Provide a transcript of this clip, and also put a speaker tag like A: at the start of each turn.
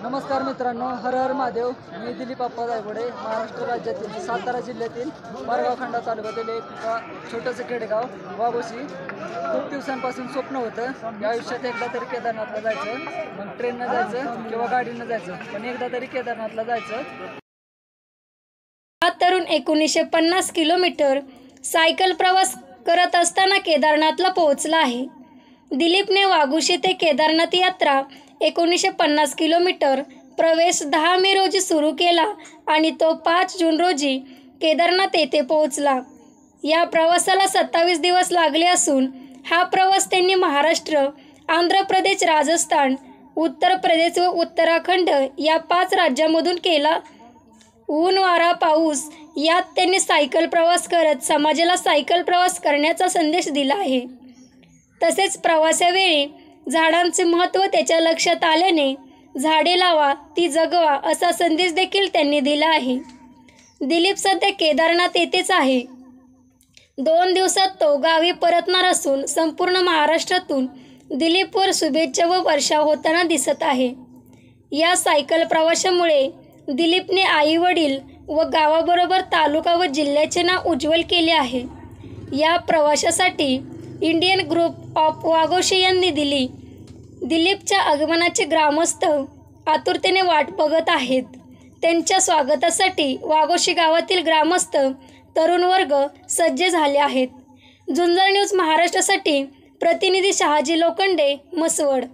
A: नमस्कार मित्रांनो, हर हर महादेव. मी दिलीप आप्पा जायगोडे, महाराष्ट्र राज्यातील सातारा जिल्ह्यातील मारगाव खंडा तालुक्यातील एक छोटंसं खेडेगाव वाघोशी. खूप दिवसांपासून स्वप्न होतं या आयुष्यात एकदा तरी केदारनाथला जायचं. मग ट्रेननं जायचं किंवा गाडीनं जायचं, पण एकदा तरी केदारनाथला जायचं.
B: हा तरुण 1950 किलोमीटर सायकल प्रवास करत असताना केदारनाथला पोहोचला आहे. दिलीपने वाघोशी ते केदारनाथ यात्रा 1950 किलोमीटर प्रवेश 10 मे रोजी सुरू केला आणि तो 5 जून रोजी केदारनाथ येथे पोहोचला. या प्रवासाला 27 दिवस लागले असून हा प्रवास त्यांनी महाराष्ट्र, आंध्र प्रदेश, राजस्थान, उत्तर प्रदेश व उत्तराखंड या 5 राज्यांमधून केला. ऊन, वारा, पाऊस यात त्यांनी सायकल प्रवास करत समाजाला सायकल प्रवास करण्याचा संदेश दिला आहे. तसेच प्रवासावेळी झाडांचे महत्त्व त्याच्या लक्षात आल्याने झाडे लावा, ती जगवा असा संदेश देखील त्यांनी दिला आहे. दिलीप सध्या केदारनाथ येथेच आहे. 2 दिवसात तो गावी परतणार असून संपूर्ण महाराष्ट्रातून दिलीपवर शुभेच्छा व वर्षाव होताना दिसत आहे. या सायकल प्रवासामुळे दिलीपने आई-वडील व गावाबरोबर तालुका व जिल्ह्याचे नाव उज्ज्वल केले आहे. या प्रवासासाठी इंडियन ग्रुप ऑफ वाघोशी यांनी दिली. दिलीपच्या आगमनाचे ग्रामस्थ आतुरतेने वाट बघत आहेत. त्यांच्या स्वागतासाठी वाघोशी गावातील ग्रामस्थ, तरुण वर्ग सज्ज झाले आहेत. झुंजार न्यूज महाराष्ट्रासाठी प्रतिनिधी शहाजी लोखंडे, मसवड.